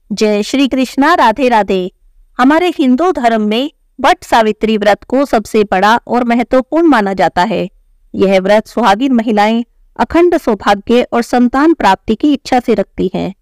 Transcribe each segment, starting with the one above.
जय श्री कृष्णा। राधे राधे। हमारे हिंदू धर्म में वट सावित्री व्रत को सबसे बड़ा और महत्वपूर्ण माना जाता है। यह व्रत सुहागिन महिलाएं अखंड सौभाग्य और संतान प्राप्ति की इच्छा से रखती हैं।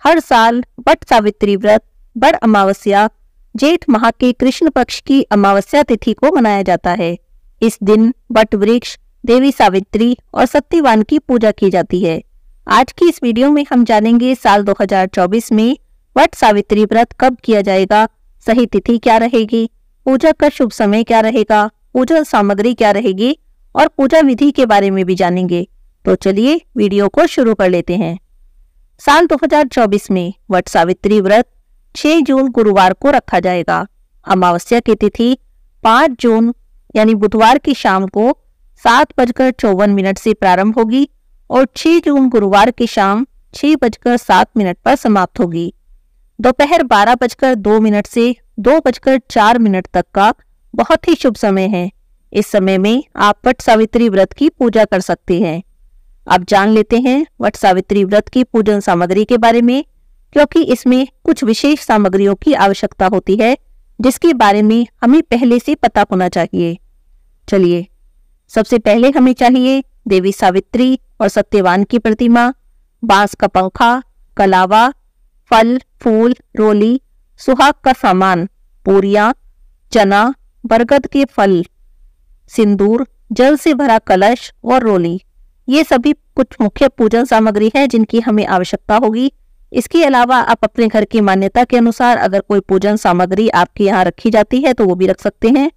हर साल वट सावित्री व्रत बड़ अमावस्या जेठ माह के कृष्ण पक्ष की अमावस्या तिथि को मनाया जाता है। इस दिन वट वृक्ष, देवी सावित्री और सत्यवान की पूजा की जाती है। आज की इस वीडियो में हम जानेंगे साल 2024 में वट सावित्री व्रत कब किया जाएगा, सही तिथि क्या रहेगी, पूजा का शुभ समय क्या रहेगा, पूजा सामग्री क्या रहेगी और पूजा विधि के बारे में भी जानेंगे। तो चलिए वीडियो को शुरू कर लेते हैं। साल 2024 में वट सावित्री व्रत 6 जून गुरुवार को रखा जाएगा। अमावस्या की तिथि 5 जून यानी बुधवार की शाम को 7:54 से प्रारंभ होगी और 6 जून गुरुवार की शाम 6:07 पर समाप्त होगी। दोपहर 12:02 से 2:04 तक का बहुत ही शुभ समय है। इस समय में आप वट सावित्री व्रत की पूजा कर सकते हैं। अब जान लेते हैं वट सावित्री व्रत की पूजन सामग्री के बारे में, क्योंकि इसमें कुछ विशेष सामग्रियों की आवश्यकता होती है जिसके बारे में हमें पहले से पता होना चाहिए। चलिए, सबसे पहले हमें चाहिए देवी सावित्री और सत्यवान की प्रतिमा, बांस का पंखा, कलावा, फल फूल, रोली, सुहाग का सामान, पूरियां, चना, बरगद के फल, सिंदूर, जल से भरा कलश और रोली। ये सभी कुछ मुख्य पूजन सामग्री है जिनकी हमें आवश्यकता होगी। इसके अलावा आप अपने घर की मान्यता के अनुसार अगर कोई पूजन सामग्री आपके यहाँ रखी जाती है तो वो भी रख सकते हैं।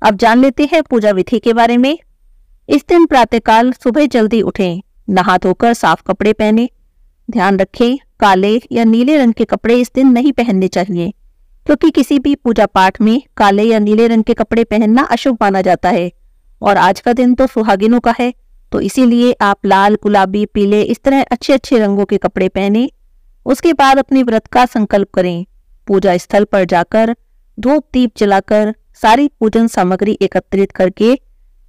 अब जान लेते हैं पूजा विधि के बारे में। इस दिन प्रातःकाल सुबह जल्दी उठें, नहा धोकर साफ कपड़े पहने। ध्यान रखें, काले या नीले रंग के कपड़े इस दिन नहीं पहनने चाहिए, क्योंकि किसी भी पूजा पाठ में काले या नीले रंग के कपड़े पहनना अशुभ माना जाता है और आज का दिन तो सुहागिनों का है, तो इसीलिए आप लाल, गुलाबी, पीले इस तरह अच्छे अच्छे रंगों के कपड़े पहने। उसके बाद अपने व्रत का संकल्प करें। पूजा स्थल पर जाकर धूप दीप जलाकर सारी पूजन सामग्री एकत्रित करके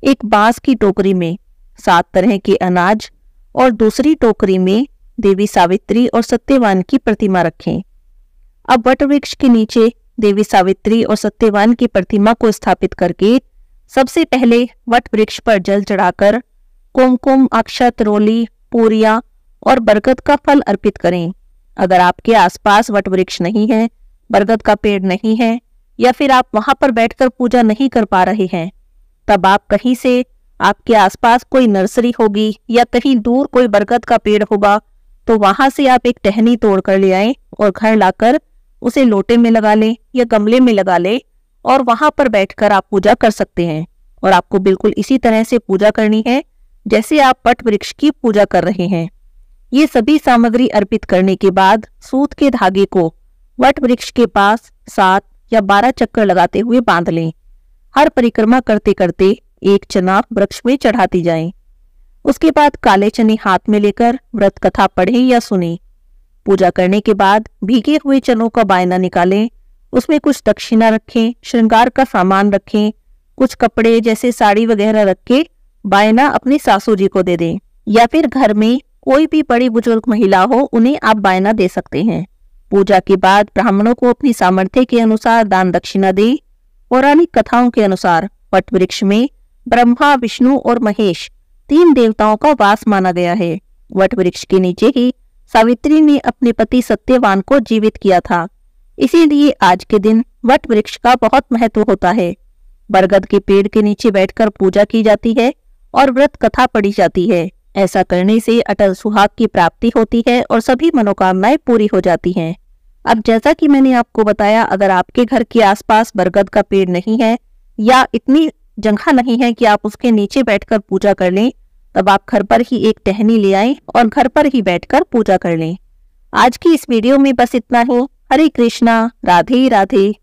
एक बांस की टोकरी में 7 तरह के अनाज और दूसरी टोकरी में देवी सावित्री और सत्यवान की प्रतिमा रखें। अब वट वृक्ष के नीचे देवी सावित्री और सत्यवान की प्रतिमा को स्थापित करके सबसे पहले वट वृक्ष पर जल चढ़ाकर कुमकुम, अक्षत, रोली, पूरियां और बरगद का फल अर्पित करें। अगर आपके आसपास वट वृक्ष नहीं है, बरगद का पेड़ नहीं है या फिर आप वहां पर बैठकर पूजा नहीं कर पा रहे हैं, तब आप कहीं से आपके आसपास कोई नर्सरी होगी या कहीं दूर कोई बरगद का पेड़ होगा, तो वहां से आप एक टहनी तोड़ कर ले आएं और घर लाकर उसे लोटे में लगा लें या गमले में लगा लें और वहां पर बैठकर आप पूजा कर सकते हैं। और आपको बिल्कुल इसी तरह से पूजा करनी है जैसे आप वट वृक्ष की पूजा कर रहे हैं। ये सभी सामग्री अर्पित करने के बाद सूत के धागे को वट वृक्ष के पास 7 या 12 चक्कर लगाते हुए बांध लें। हर परिक्रमा करते करते एक चना वृक्ष में चढ़ाती जाएं। उसके बाद काले चने हाथ में लेकर व्रत कथा पढ़ें या सुनें। पूजा करने के बाद भीगे हुए चनों का बायना निकालें, उसमें कुछ दक्षिणा रखें, श्रृंगार का सामान रखें, कुछ कपड़े जैसे साड़ी वगैरह रख के बायना अपनी सासू जी को दे दें या फिर घर में कोई भी बड़ी बुजुर्ग महिला हो उन्हें आप बायना दे सकते हैं। पूजा के बाद ब्राह्मणों को अपनी सामर्थ्य के अनुसार दान दक्षिणा दें। पौराणिक कथाओं के अनुसार वट वृक्ष में ब्रह्मा, विष्णु और महेश 3 देवताओं का वास माना गया है। वट वृक्ष के नीचे ही सावित्री ने अपने पति सत्यवान को जीवित किया था, इसीलिए आज के दिन वट वृक्ष का बहुत महत्व होता है। बरगद के पेड़ के नीचे बैठकर पूजा की जाती है और व्रत कथा पढ़ी जाती है। ऐसा करने से अटल सुहाग की प्राप्ति होती है और सभी मनोकामनाएं पूरी हो जाती हैं। अब जैसा कि मैंने आपको बताया, अगर आपके घर के आसपास बरगद का पेड़ नहीं है या इतनी जगह नहीं है कि आप उसके नीचे बैठकर पूजा कर लें, तब आप घर पर ही एक टहनी ले आएं और घर पर ही बैठकर पूजा कर लें। आज की इस वीडियो में बस इतना ही। हरे कृष्णा। राधे राधे।